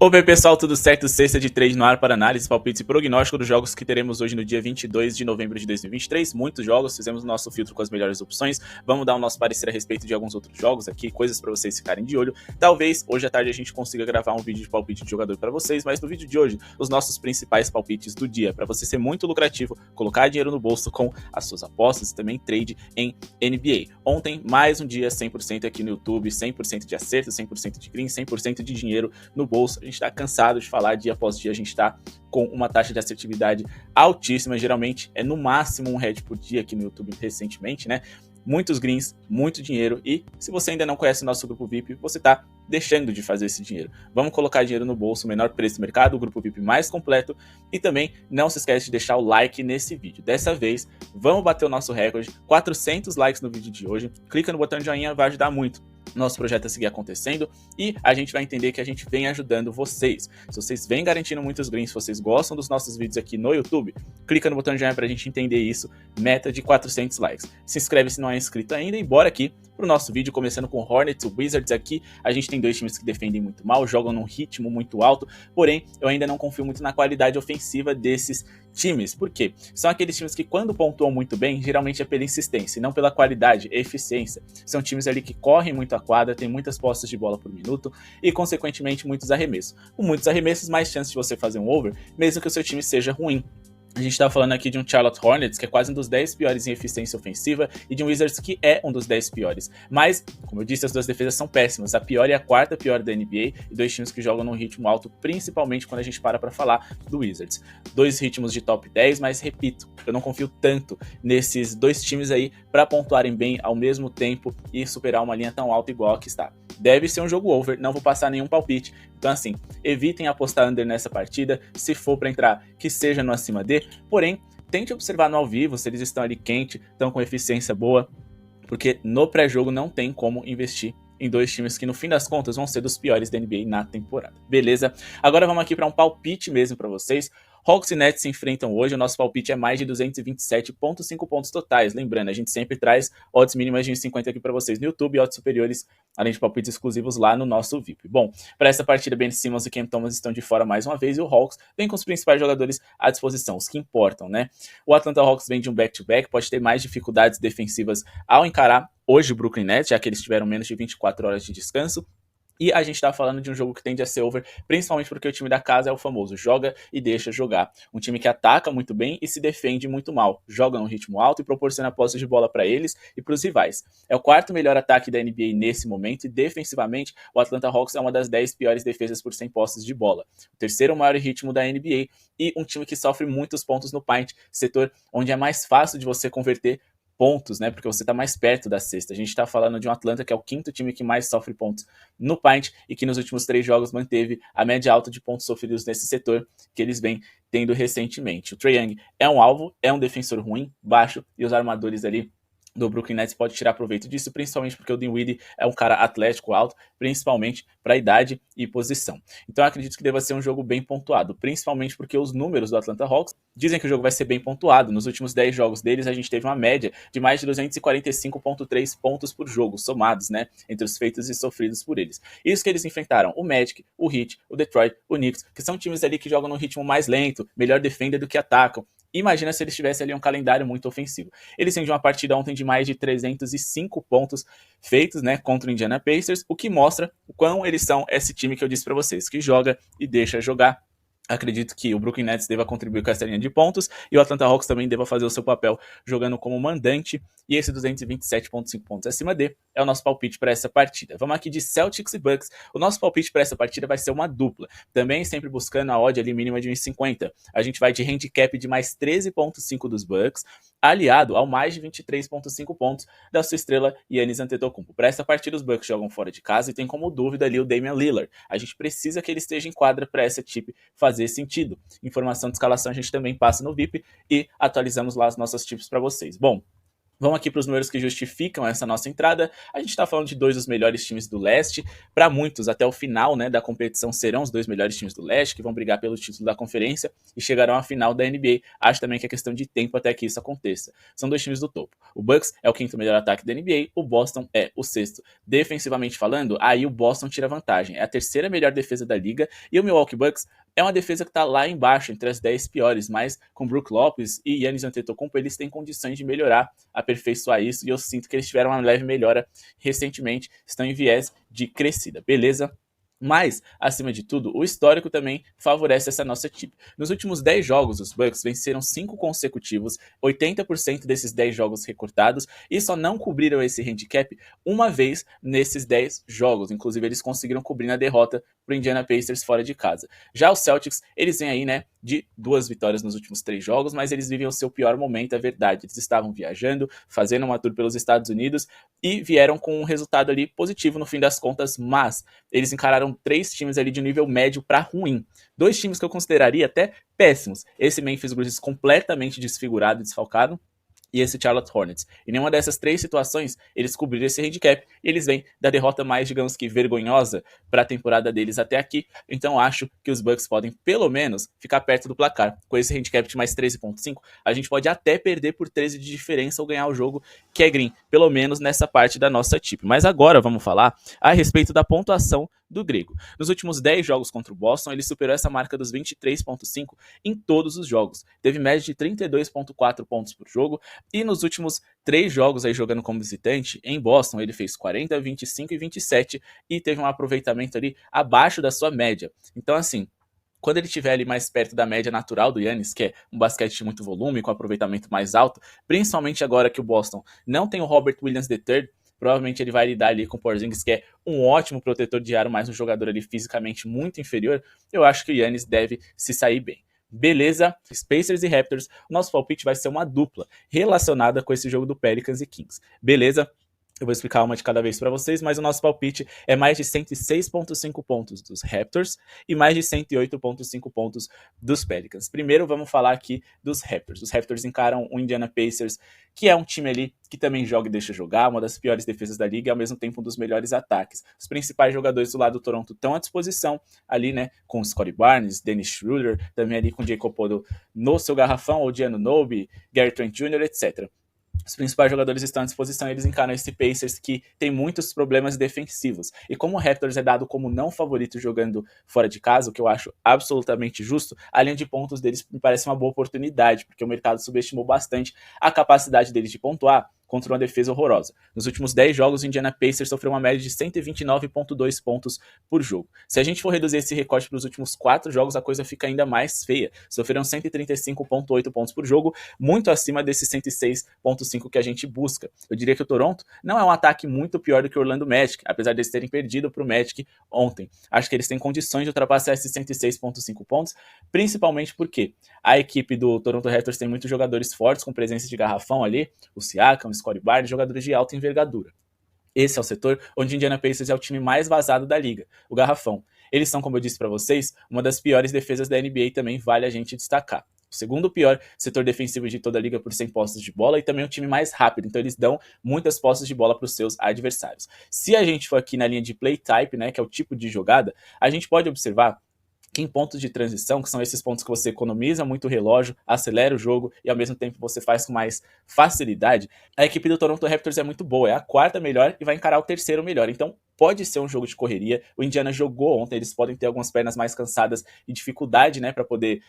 Opa aí pessoal, tudo certo? Sexta de trade no ar para análise, palpites e prognóstico dos jogos que teremos hoje no dia 22 de novembro de 2023. Muitos jogos, fizemos o nosso filtro com as melhores opções. Vamos dar o nosso parecer a respeito de alguns outros jogos aqui, coisas para vocês ficarem de olho. Talvez hoje à tarde a gente consiga gravar um vídeo de palpite de jogador para vocês, mas no vídeo de hoje, os nossos principais palpites do dia, para você ser muito lucrativo, colocar dinheiro no bolso com as suas apostas e também trade em NBA. Ontem, mais um dia 100% aqui no YouTube, 100% de acerto, 100% de green, 100% de dinheiro no bolso. A gente está cansado de falar dia após dia, a gente está com uma taxa de assertividade altíssima, geralmente é no máximo um head por dia aqui no YouTube recentemente, né? Muitos greens, muito dinheiro, e se você ainda não conhece o nosso grupo VIP, você está deixando de fazer esse dinheiro. Vamos colocar dinheiro no bolso, o menor preço do mercado, o grupo VIP mais completo, e também não se esquece de deixar o like nesse vídeo. Dessa vez, vamos bater o nosso recorde, 400 likes no vídeo de hoje, clica no botão de joinha, vai ajudar muito nosso projeto a seguir acontecendo, e a gente vai entender que a gente vem ajudando vocês. Se vocês vêm garantindo muitos greens, se vocês gostam dos nossos vídeos aqui no YouTube, clica no botão de joinha pra gente entender isso, meta de 400 likes. Se inscreve se não é inscrito ainda e bora aqui pro nosso vídeo, começando com Hornets e Wizards aqui. A gente tem dois times que defendem muito mal, jogam num ritmo muito alto, porém eu ainda não confio muito na qualidade ofensiva desses times. Por quê? São aqueles times que quando pontuam muito bem, geralmente é pela insistência, e não pela qualidade e eficiência. São times ali que correm muito a quadra, tem muitas posses de bola por minuto e, consequentemente, muitos arremessos. Com muitos arremessos, mais chance de você fazer um over, mesmo que o seu time seja ruim. A gente tá falando aqui de um Charlotte Hornets, que é quase um dos 10 piores em eficiência ofensiva, e de um Wizards que é um dos 10 piores. Mas, como eu disse, as duas defesas são péssimas. A pior é a quarta pior da NBA, e dois times que jogam num ritmo alto, principalmente quando a gente para falar do Wizards. Dois ritmos de top 10, mas repito, eu não confio tanto nesses dois times aí para pontuarem bem ao mesmo tempo e superar uma linha tão alta igual a que está. Deve ser um jogo over, não vou passar nenhum palpite. Então assim, evitem apostar under nessa partida, se for para entrar, que seja no acima de, porém, tente observar no ao vivo se eles estão ali quente, estão com eficiência boa, porque no pré-jogo não tem como investir em dois times que no fim das contas vão ser dos piores da NBA na temporada. Beleza? Agora vamos aqui para um palpite mesmo para vocês. Hawks e Nets se enfrentam hoje, o nosso palpite é mais de 227,5 pontos totais. Lembrando, a gente sempre traz odds mínimas de 1,50 aqui para vocês no YouTube e odds superiores, além de palpites exclusivos lá no nosso VIP. Bom, para essa partida, Ben Simmons e Cam Thomas estão de fora mais uma vez, e o Hawks vem com os principais jogadores à disposição, os que importam, né? O Atlanta Hawks vem de um back-to-back, pode ter mais dificuldades defensivas ao encarar hoje o Brooklyn Nets, já que eles tiveram menos de 24 horas de descanso. E a gente tá falando de um jogo que tende a ser over, principalmente porque o time da casa é o famoso joga e deixa jogar. Um time que ataca muito bem e se defende muito mal. Joga num ritmo alto e proporciona posses de bola para eles e para os rivais. É o quarto melhor ataque da NBA nesse momento, e defensivamente o Atlanta Hawks é uma das 10 piores defesas por 100 posses de bola. O terceiro maior ritmo da NBA e um time que sofre muitos pontos no paint, setor onde é mais fácil de você converter pontos, né? Porque você está mais perto da cesta. A gente está falando de um Atlanta que é o quinto time que mais sofre pontos no paint e que nos últimos 3 jogos manteve a média alta de pontos sofridos nesse setor que eles vêm tendo recentemente. O Trae Young é um alvo, é um defensor ruim, baixo, e os armadores ali do Brooklyn Nets pode tirar proveito disso, principalmente porque o Dinwiddie é um cara atlético alto, principalmente para idade e posição. Então eu acredito que deva ser um jogo bem pontuado, principalmente porque os números do Atlanta Hawks dizem que o jogo vai ser bem pontuado. Nos últimos 10 jogos deles, a gente teve uma média de mais de 245,3 pontos por jogo, somados, né, entre os feitos e sofridos por eles. Isso que eles enfrentaram o Magic, o Heat, o Detroit, o Knicks, que são times ali que jogam no ritmo mais lento, melhor defendem do que atacam. Imagina se eles tivessem ali um calendário muito ofensivo. Eles têm de uma partida ontem de mais de 305 pontos feitos, né, contra o Indiana Pacers, o que mostra o quão eles são esse time que eu disse para vocês, que joga e deixa jogar. Acredito que o Brooklyn Nets deva contribuir com essa linha de pontos e o Atlanta Hawks também deva fazer o seu papel jogando como mandante, e esse 227,5 pontos acima de é o nosso palpite para essa partida. Vamos aqui de Celtics e Bucks. O nosso palpite para essa partida vai ser uma dupla, também sempre buscando a odd ali mínima de 1,50. A gente vai de handicap de mais 13,5 dos Bucks, aliado ao mais de 23,5 pontos da sua estrela Giannis Antetokounmpo. Para essa partida, os Bucks jogam fora de casa e tem como dúvida ali o Damian Lillard. A gente precisa que ele esteja em quadra para essa equipe fazer sentido. Informação de escalação a gente também passa no VIP e atualizamos lá as nossas tips para vocês. Bom, Vamos aqui para os números que justificam essa nossa entrada. A gente está falando de dois dos melhores times do leste. Para muitos, até o final, né, da competição, serão os dois melhores times do leste, que vão brigar pelo título da conferência e chegarão à final da NBA. Acho também que é questão de tempo até que isso aconteça. São dois times do topo. O Bucks é o quinto melhor ataque da NBA, o Boston é o sexto. Defensivamente falando, aí o Boston tira vantagem. É a terceira melhor defesa da liga e o Milwaukee Bucks é uma defesa que está lá embaixo, entre as 10 piores, mas com Brook Lopes e Giannis Antetokounmpo, eles têm condições de melhorar, aperfeiçoar isso, e eu sinto que eles tiveram uma leve melhora recentemente, estão em viés de crescida, beleza? Mas, acima de tudo, o histórico também favorece essa nossa equipe. Nos últimos 10 jogos, os Bucks venceram 5 consecutivos, 80% desses 10 jogos recortados, e só não cobriram esse handicap uma vez nesses 10 jogos. Inclusive, eles conseguiram cobrir na derrota para o Indiana Pacers fora de casa. Já os Celtics, eles vêm aí, né, de 2 vitórias nos últimos 3 jogos, mas eles vivem o seu pior momento, é verdade. Eles estavam viajando, fazendo uma tour pelos Estados Unidos e vieram com um resultado ali positivo no fim das contas, mas eles encararam 3 times ali de nível médio para ruim. 2 times que eu consideraria até péssimos. Esse Memphis Grizzlies completamente desfigurado e desfalcado, e esse Charlotte Hornets. Em nenhuma dessas 3 situações, eles cobriram esse handicap, e eles vêm da derrota mais, digamos que, vergonhosa para a temporada deles até aqui. Então acho que os Bucks podem, pelo menos, ficar perto do placar. Com esse handicap de mais 13.5, a gente pode até perder por 13 de diferença ou ganhar o jogo, que é green, pelo menos nessa parte da nossa tip. Mas agora vamos falar a respeito da pontuação do grego. Nos últimos 10 jogos contra o Boston, ele superou essa marca dos 23.5 em todos os jogos. Teve média de 32.4 pontos por jogo, e nos últimos 3 jogos aí jogando como visitante, em Boston, ele fez 40, 25 e 27, e teve um aproveitamento ali abaixo da sua média. Então, assim, quando ele estiver ali mais perto da média natural do Giannis, que é um basquete de muito volume, com aproveitamento mais alto, principalmente agora que o Boston não tem o Robert Williams III, provavelmente ele vai lidar ali com o Porzingis, que é um ótimo protetor de aro, mas um jogador ali fisicamente muito inferior. Eu acho que o Giannis deve se sair bem. Beleza? Pacers e Raptors, o nosso palpite vai ser uma dupla relacionada com esse jogo do Pelicans e Kings. Beleza? Eu vou explicar uma de cada vez para vocês, mas o nosso palpite é mais de 106.5 pontos dos Raptors e mais de 108.5 pontos dos Pelicans. Primeiro vamos falar aqui dos Raptors. Os Raptors encaram o Indiana Pacers, que é um time ali que também joga e deixa jogar, uma das piores defesas da liga e ao mesmo tempo um dos melhores ataques. Os principais jogadores do lado do Toronto estão à disposição ali, né, com o Scottie Barnes, Dennis Schroeder, também ali com o Jacob Poeltl no seu garrafão, Odiano Anunoby, Gary Trent Jr., etc. Os principais jogadores estão à disposição, eles encaram esse Pacers que tem muitos problemas defensivos. E como o Raptors é dado como não favorito jogando fora de casa, o que eu acho absolutamente justo, a linha de pontos deles me parece uma boa oportunidade, porque o mercado subestimou bastante a capacidade deles de pontuar contra uma defesa horrorosa. Nos últimos 10 jogos, o Indiana Pacers sofreu uma média de 129.2 pontos por jogo. Se a gente for reduzir esse recorte para os últimos 4 jogos, a coisa fica ainda mais feia. Sofreram 135.8 pontos por jogo, muito acima desses 106.5 que a gente busca. Eu diria que o Toronto não é um ataque muito pior do que o Orlando Magic, apesar de eles terem perdido para o Magic ontem. Acho que eles têm condições de ultrapassar esses 106.5 pontos, principalmente porque a equipe do Toronto Raptors tem muitos jogadores fortes, com presença de garrafão ali, o Siakam, o Scottie Barnes, jogadores de alta envergadura. Esse é o setor onde o Indiana Pacers é o time mais vazado da liga, o garrafão. Eles são, como eu disse para vocês, uma das piores defesas da NBA, também vale a gente destacar. O segundo pior setor defensivo de toda a liga por 100 posses de bola e também o time mais rápido, então eles dão muitas posses de bola para os seus adversários. Se a gente for aqui na linha de play type, né, que é o tipo de jogada, a gente pode observar que em pontos de transição, que são esses pontos que você economiza muito relógio, acelera o jogo e ao mesmo tempo você faz com mais facilidade, a equipe do Toronto Raptors é muito boa, é a 4ª melhor e vai encarar o 3º melhor. Então pode ser um jogo de correria. O Indiana jogou ontem, eles podem ter algumas pernas mais cansadas e dificuldade, né, para poder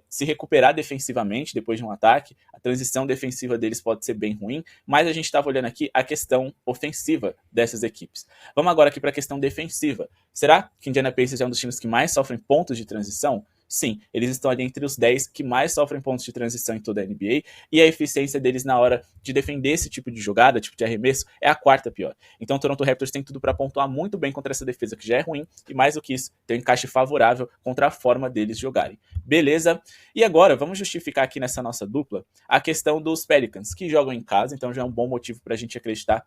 se recuperar defensivamente depois de um ataque. A transição defensiva deles pode ser bem ruim, mas a gente estava olhando aqui a questão ofensiva dessas equipes. Vamos agora aqui para a questão defensiva. Será que o Indiana Pacers é um dos times que mais sofrem pontos de transição? Sim, eles estão ali entre os 10 que mais sofrem pontos de transição em toda a NBA, e a eficiência deles na hora de defender esse tipo de jogada, tipo de arremesso, é a 4ª pior. Então o Toronto Raptors tem tudo para pontuar muito bem contra essa defesa que já é ruim, e mais do que isso, tem um encaixe favorável contra a forma deles jogarem. Beleza? E agora, vamos justificar aqui nessa nossa dupla a questão dos Pelicans, que jogam em casa, então já é um bom motivo para a gente acreditar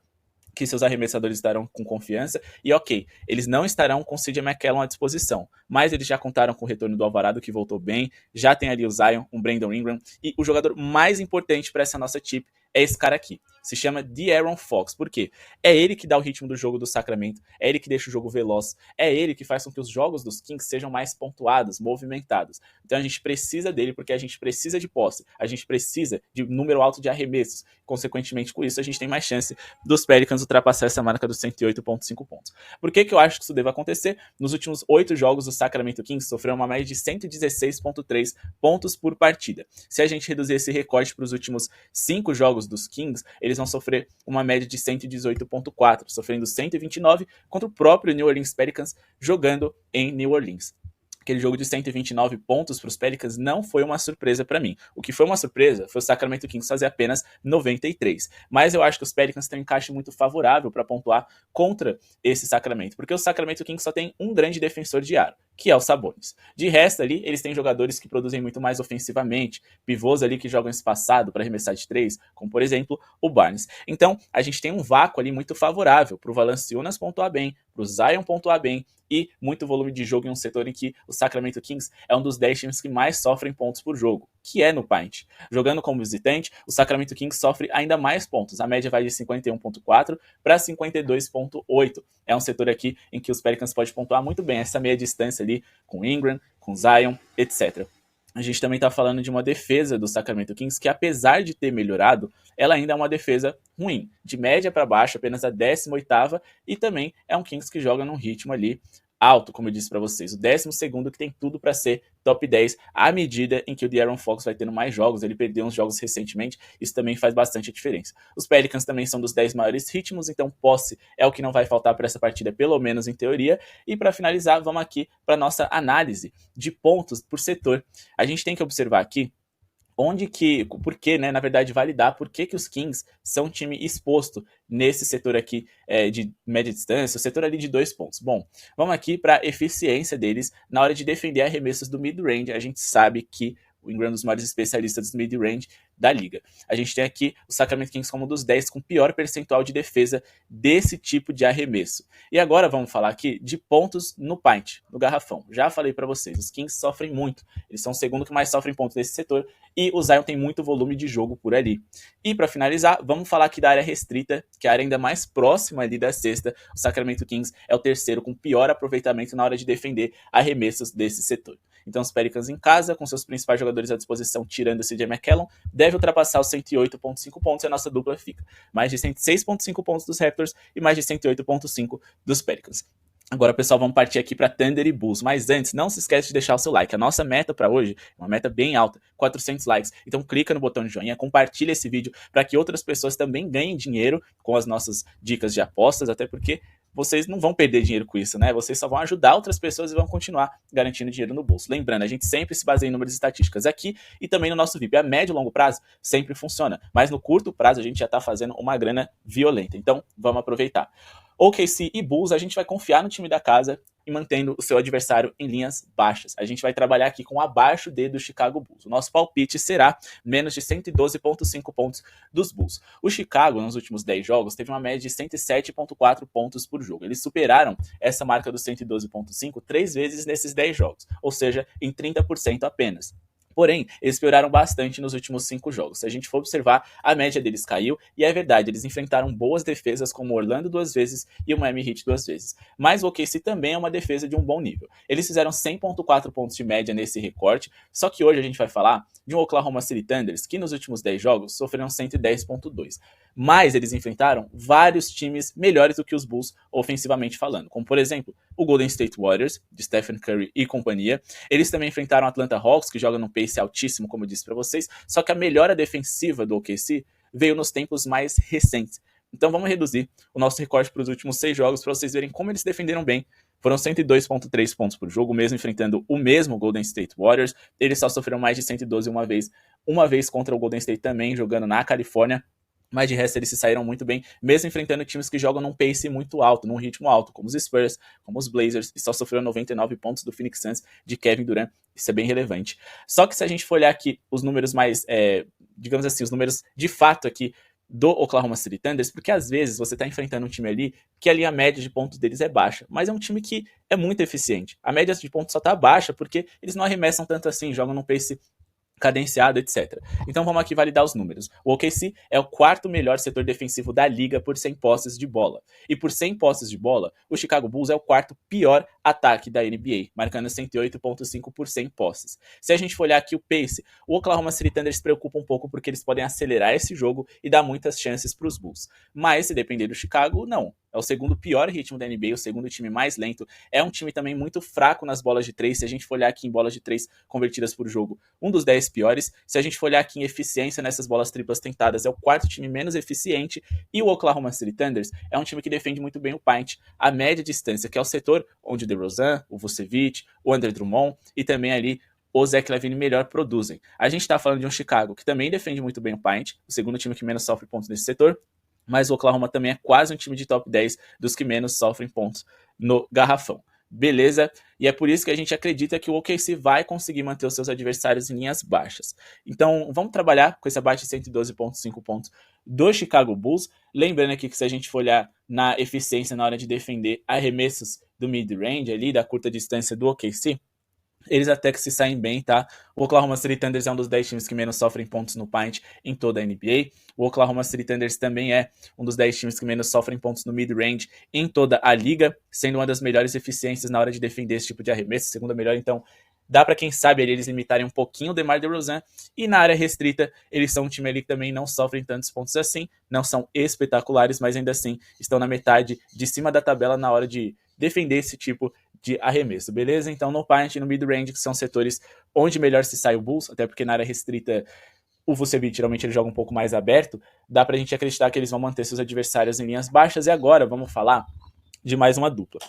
que seus arremessadores estarão com confiança, e ok, eles não estarão com o CJ McCollum à disposição, mas eles já contaram com o retorno do Alvarado, que voltou bem, já tem ali o Zion, um Brandon Ingram, e o jogador mais importante para essa nossa equipe é esse cara aqui. Se chama De'Aaron Fox. Por quê? É ele que dá o ritmo do jogo do Sacramento, é ele que deixa o jogo veloz, é ele que faz com que os jogos dos Kings sejam mais pontuados, movimentados. Então a gente precisa dele porque a gente precisa de posse, a gente precisa de número alto de arremessos. Consequentemente, com isso, a gente tem mais chance dos Pelicans ultrapassar essa marca dos 108,5 pontos. Por que eu acho que isso deve acontecer? Nos últimos 8 jogos, o Sacramento Kings sofreu uma média de 116,3 pontos por partida. Se a gente reduzir esse recorte para os últimos 5 jogos dos Kings, eles vão sofrer uma média de 118,4, sofrendo 129 contra o próprio New Orleans Pelicans jogando em New Orleans. Aquele jogo de 129 pontos para os Pelicans não foi uma surpresa para mim. O que foi uma surpresa foi o Sacramento Kings fazer apenas 93. Mas eu acho que os Pelicans têm um encaixe muito favorável para pontuar contra esse Sacramento, porque o Sacramento Kings só tem um grande defensor de aro, que é o Sabonis. De resto ali, eles têm jogadores que produzem muito mais ofensivamente, pivôs ali que jogam espaçado para arremessar de 3, como por exemplo o Barnes. Então, a gente tem um vácuo ali muito favorável para o Valanciunas pontuar bem, para o Zion pontuar bem, e muito volume de jogo em um setor em que o Sacramento Kings é um dos 10 times que mais sofrem pontos por jogo, que é no paint. Jogando como visitante, o Sacramento Kings sofre ainda mais pontos. A média vai de 51,4 para 52,8. É um setor aqui em que os Pelicans podem pontuar muito bem essa meia distância ali com Ingram, com Zion, etc. A gente também está falando de uma defesa do Sacramento Kings que, apesar de ter melhorado, ela ainda é uma defesa ruim. De média para baixo, apenas a 18ª, e também é um Kings que joga num ritmo ali alto, como eu disse para vocês. O 12º que tem tudo para ser top 10, à medida em que o De'Aaron Fox vai tendo mais jogos. Ele perdeu uns jogos recentemente, isso também faz bastante diferença. Os Pelicans também são dos 10 maiores ritmos, então posse é o que não vai faltar para essa partida, pelo menos em teoria. E para finalizar, vamos aqui para nossa análise de pontos por setor. A gente tem que observar aqui por que, né, na verdade, validar por que os Kings são um time exposto nesse setor aqui de média distância, o setor ali de 2 pontos. Bom, vamos aqui para a eficiência deles na hora de defender arremessos do mid-range. A gente sabe que o Ingram é um dos maiores especialistas do mid-range da liga. A gente tem aqui o Sacramento Kings como um dos 10 com pior percentual de defesa desse tipo de arremesso. E agora vamos falar aqui de pontos no paint, no garrafão. Já falei para vocês, os Kings sofrem muito. Eles são o segundo que mais sofrem pontos nesse setor e o Zion tem muito volume de jogo por ali. E para finalizar, vamos falar aqui da área restrita, que é a área ainda mais próxima ali da cesta. O Sacramento Kings é o terceiro com pior aproveitamento na hora de defender arremessos desse setor. Então os Pelicans em casa, com seus principais jogadores à disposição, tirando o CJ McCollum, deve ultrapassar os 108,5 pontos e a nossa dupla fica. Mais de 106,5 pontos dos Raptors e mais de 108,5 dos Pelicans. Agora, pessoal, vamos partir aqui para Thunder e Bulls. Mas antes, não se esquece de deixar o seu like. A nossa meta para hoje é uma meta bem alta, 400 likes. Então clica no botão de joinha, compartilha esse vídeo para que outras pessoas também ganhem dinheiro com as nossas dicas de apostas, até porque vocês não vão perder dinheiro com isso, né? Vocês só vão ajudar outras pessoas e vão continuar garantindo dinheiro no bolso. Lembrando, a gente sempre se baseia em números e estatísticas aqui e também no nosso VIP. A médio e longo prazo sempre funciona, mas no curto prazo a gente já está fazendo uma grana violenta. Então, vamos aproveitar. OKC e Bulls, a gente vai confiar no time da casa e mantendo o seu adversário em linhas baixas. A gente vai trabalhar aqui com abaixo do Chicago Bulls. O nosso palpite será menos de 112,5 pontos dos Bulls. O Chicago, nos últimos 10 jogos, teve uma média de 107,4 pontos por jogo. Eles superaram essa marca dos 112,5 3 vezes nesses 10 jogos, ou seja, em 30% apenas. Porém, eles pioraram bastante nos últimos 5 jogos. Se a gente for observar, a média deles caiu, e é verdade, eles enfrentaram boas defesas como o Orlando 2 vezes e o Miami Heat 2 vezes. Mas o OKC também é uma defesa de um bom nível. Eles fizeram 100,4 pontos de média nesse recorte, só que hoje a gente vai falar de um Oklahoma City Thunders que nos últimos 10 jogos sofreram 110,2. Mas eles enfrentaram vários times melhores do que os Bulls ofensivamente falando, como por exemplo o Golden State Warriors, de Stephen Curry e companhia. Eles também enfrentaram o Atlanta Hawks, que joga num pace altíssimo, como eu disse para vocês, só que a melhora defensiva do OKC veio nos tempos mais recentes. Então vamos reduzir o nosso recorte para os últimos 6 jogos para vocês verem como eles defenderam bem. Foram 102,3 pontos por jogo, mesmo enfrentando o mesmo Golden State Warriors. Eles só sofreram mais de 112 uma vez contra o Golden State também, jogando na Califórnia. Mas de resto eles se saíram muito bem, mesmo enfrentando times que jogam num pace muito alto, num ritmo alto, como os Spurs, como os Blazers, e só sofreram 99 pontos do Phoenix Suns de Kevin Durant. Isso é bem relevante. Só que se a gente for olhar aqui os números mais, digamos assim, os números de fato aqui do Oklahoma City Thunder, porque às vezes você está enfrentando um time ali que ali a média de pontos deles é baixa, mas é um time que é muito eficiente. A média de pontos só está baixa porque eles não arremessam tanto assim, jogam num pace cadenciado, etc. Então vamos aqui validar os números. O OKC é o quarto melhor setor defensivo da liga por 100 posses de bola. E por 100 posses de bola, o Chicago Bulls é o quarto pior ataque da NBA, marcando 108,5 por 100 posses. Se a gente for olhar aqui o pace, o Oklahoma City Thunder se preocupa um pouco porque eles podem acelerar esse jogo e dar muitas chances para os Bulls. Mas se depender do Chicago, não. É o segundo pior ritmo da NBA, o segundo time mais lento. É um time também muito fraco nas bolas de 3. Se a gente for olhar aqui em bolas de 3 convertidas por jogo, um dos 10 piores. Se a gente for olhar aqui em eficiência nessas bolas triplas tentadas, é o quarto time menos eficiente. E o Oklahoma City Thunder é um time que defende muito bem o paint, a média distância, que é o setor onde o DeRozan, o Vucevic, o Andre Drummond e também ali o Zach LaVine melhor produzem. A gente está falando de um Chicago que também defende muito bem o paint, o segundo time que menos sofre pontos nesse setor, mas o Oklahoma também é quase um time de top 10 dos que menos sofrem pontos no garrafão. Beleza? E é por isso que a gente acredita que o OKC vai conseguir manter os seus adversários em linhas baixas. Então, vamos trabalhar com esse abate de 112,5 pontos do Chicago Bulls. Lembrando aqui que se a gente for olhar na eficiência na hora de defender arremessos do mid-range ali, da curta distância do OKC, eles até que se saem bem, tá? O Oklahoma City Thunder é um dos 10 times que menos sofrem pontos no paint em toda a NBA. O Oklahoma City Thunder também é um dos 10 times que menos sofrem pontos no mid-range em toda a liga, sendo uma das melhores eficiências na hora de defender esse tipo de arremesso, segunda melhor. Então, dá para quem sabe ali, eles limitarem um pouquinho o DeMar DeRozan. E na área restrita, eles são um time ali que também não sofrem tantos pontos assim, não são espetaculares, mas ainda assim estão na metade de cima da tabela na hora de defender esse tipo de arremesso, beleza? Então no paint e no mid-range, que são setores onde melhor se sai o Bulls, até porque na área restrita o Vucevic geralmente ele joga um pouco mais aberto, dá pra gente acreditar que eles vão manter seus adversários em linhas baixas. E agora vamos falar de mais uma dupla.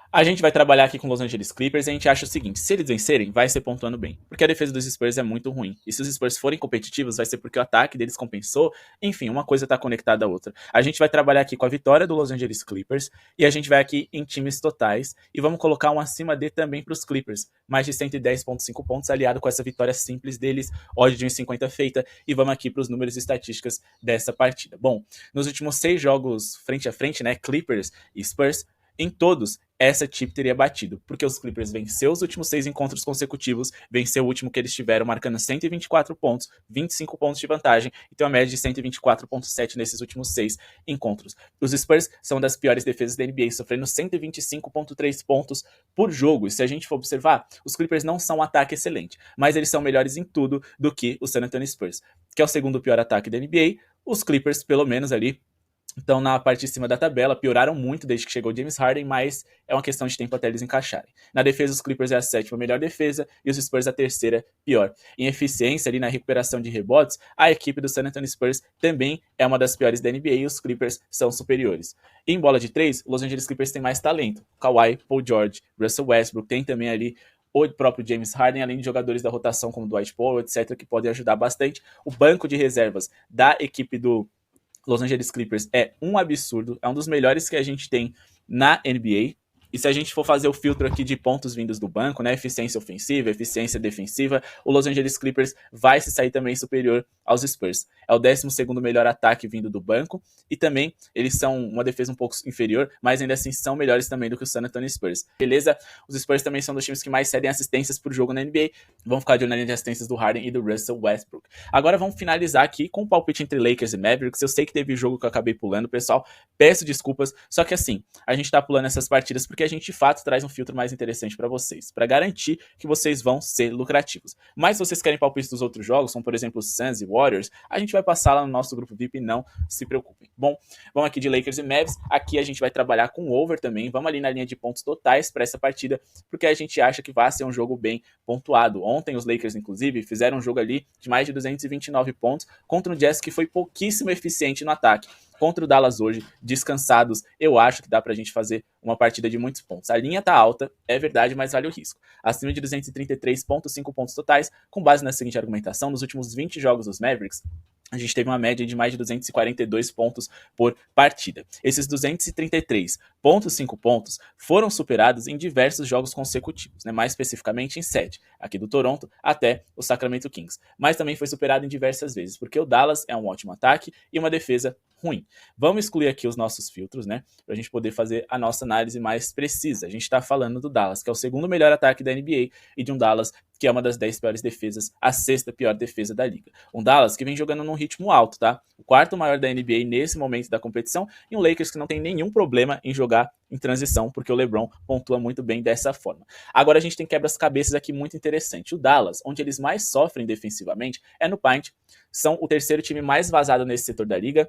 A gente vai trabalhar aqui com Los Angeles Clippers e a gente acha o seguinte: se eles vencerem, vai ser pontuando bem, porque a defesa dos Spurs é muito ruim. E se os Spurs forem competitivos, vai ser porque o ataque deles compensou. Enfim, uma coisa tá conectada à outra. A gente vai trabalhar aqui com a vitória do Los Angeles Clippers e a gente vai aqui em times totais e vamos colocar um acima de também para os Clippers, mais de 110,5 pontos, aliado com essa vitória simples deles, odd de 1,50 feita, e vamos aqui para os números e estatísticas dessa partida. Bom, nos últimos 6 jogos frente a frente, né, Clippers e Spurs, em todos, essa tip teria batido, porque os Clippers venceu os últimos 6 encontros consecutivos, venceu o último que eles tiveram, marcando 124 pontos, 25 pontos de vantagem, e tem uma média de 124,7 nesses últimos 6 encontros. Os Spurs são das piores defesas da NBA, sofrendo 125,3 pontos por jogo, e se a gente for observar, os Clippers não são um ataque excelente, mas eles são melhores em tudo do que o San Antonio Spurs, que é o segundo pior ataque da NBA. Os Clippers, pelo menos ali, então, na parte de cima da tabela, pioraram muito desde que chegou o James Harden, mas é uma questão de tempo até eles encaixarem. Na defesa, os Clippers é a 7ª melhor defesa e os Spurs a 3ª pior. Em eficiência, ali na recuperação de rebotes, a equipe do San Antonio Spurs também é uma das piores da NBA e os Clippers são superiores. Em bola de 3, os Los Angeles Clippers têm mais talento. Kawhi, Paul George, Russell Westbrook, tem também ali o próprio James Harden, além de jogadores da rotação como Dwight Powell, etc., que podem ajudar bastante. O banco de reservas da equipe do Los Angeles Clippers é um absurdo, é um dos melhores que a gente tem na NBA. E se a gente for fazer o filtro aqui de pontos vindos do banco, né, eficiência ofensiva, eficiência defensiva, o Los Angeles Clippers vai se sair também superior aos Spurs. É o 12º melhor ataque vindo do banco, e também eles são uma defesa um pouco inferior, mas ainda assim são melhores também do que o San Antonio Spurs. Beleza? Os Spurs também são dos times que mais cedem assistências por jogo na NBA. Vão ficar de olho na linha de assistências do Harden e do Russell Westbrook. Agora vamos finalizar aqui com o palpite entre Lakers e Mavericks. Eu sei que teve jogo que eu acabei pulando, pessoal, peço desculpas, só que assim, a gente tá pulando essas partidas porque a gente de fato traz um filtro mais interessante para vocês, para garantir que vocês vão ser lucrativos. Mas se vocês querem palpites dos outros jogos, como por exemplo Suns e Warriors, a gente vai passar lá no nosso grupo VIP, não se preocupem. Bom, vamos aqui de Lakers e Mavs, aqui a gente vai trabalhar com over também, vamos ali na linha de pontos totais para essa partida, porque a gente acha que vai ser um jogo bem pontuado. Ontem os Lakers, inclusive, fizeram um jogo ali de mais de 229 pontos contra um Jazz que foi pouquíssimo eficiente no ataque. Contra o Dallas hoje, descansados, eu acho que dá pra gente fazer uma partida de muitos pontos. A linha tá alta, é verdade, mas vale o risco. Acima de 233,5 pontos totais, com base na seguinte argumentação, nos últimos 20 jogos dos Mavericks, a gente teve uma média de mais de 242 pontos por partida. Esses 233,5 pontos foram superados em diversos jogos consecutivos, né? Mais especificamente em 7, aqui do Toronto até o Sacramento Kings. Mas também foi superado em diversas vezes, porque o Dallas é um ótimo ataque e uma defesa ruim. Vamos excluir aqui os nossos filtros, né, para a gente poder fazer a nossa análise mais precisa. A gente está falando do Dallas, que é o segundo melhor ataque da NBA, e de um Dallas que é uma das 10 piores defesas, a sexta pior defesa da liga. Um Dallas que vem jogando num ritmo alto, tá? O quarto maior da NBA nesse momento da competição, e um Lakers que não tem nenhum problema em jogar em transição, porque o LeBron pontua muito bem dessa forma. Agora a gente tem quebra-cabeças aqui muito interessante. O Dallas, onde eles mais sofrem defensivamente, é no paint. São o terceiro time mais vazado nesse setor da liga,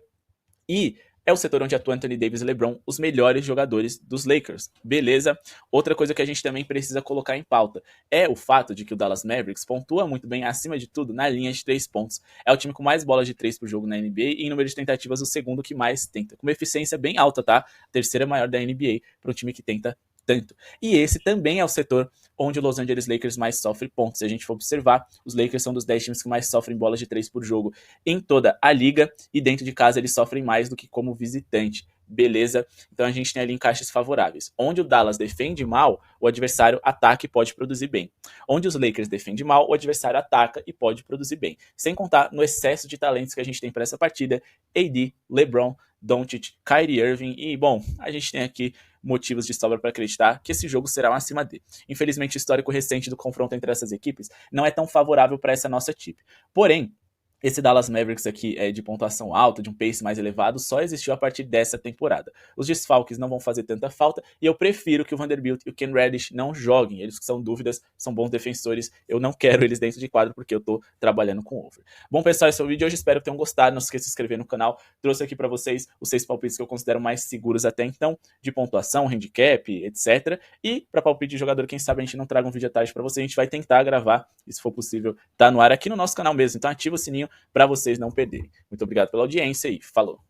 e é o setor onde atuam Anthony Davis e LeBron, os melhores jogadores dos Lakers. Beleza? Outra coisa que a gente também precisa colocar em pauta é o fato de que o Dallas Mavericks pontua muito bem, acima de tudo, na linha de 3 pontos. É o time com mais bolas de 3 por jogo na NBA e em número de tentativas o segundo que mais tenta. Com uma eficiência bem alta, tá? Terceira maior da NBA para um time que tenta tanto. E esse também é o setor onde o Los Angeles Lakers mais sofre pontos. Se a gente for observar, os Lakers são dos 10 times que mais sofrem bolas de 3 por jogo em toda a liga, e dentro de casa eles sofrem mais do que como visitante. Beleza? Então a gente tem ali encaixes favoráveis. Onde o Dallas defende mal, o adversário ataca e pode produzir bem. Onde os Lakers defendem mal, o adversário ataca e pode produzir bem. Sem contar no excesso de talentos que a gente tem para essa partida: AD, LeBron, Doncic, Kyrie Irving, e bom, a gente tem aqui motivos de sobra para acreditar que esse jogo será um acima D. Infelizmente, o histórico recente do confronto entre essas equipes não é tão favorável para essa nossa equipe. Porém, esse Dallas Mavericks aqui de pontuação alta, de um pace mais elevado, só existiu a partir dessa temporada. Os desfalques não vão fazer tanta falta e eu prefiro que o Vanderbilt e o Ken Reddish não joguem. Eles que são dúvidas, são bons defensores, eu não quero eles dentro de quadro porque eu tô trabalhando com over. Bom, pessoal, esse é o vídeo de hoje, espero que tenham gostado. Não se esqueça de se inscrever no canal. Trouxe aqui para vocês os 6 palpites que eu considero mais seguros até então, de pontuação, handicap, etc. E para palpite de jogador, quem sabe a gente não traga um vídeo à tarde para você. A gente vai tentar gravar, e se for possível, tá no ar aqui no nosso canal mesmo. Então ativa o sininho para vocês não perderem. Muito obrigado pela audiência e falou!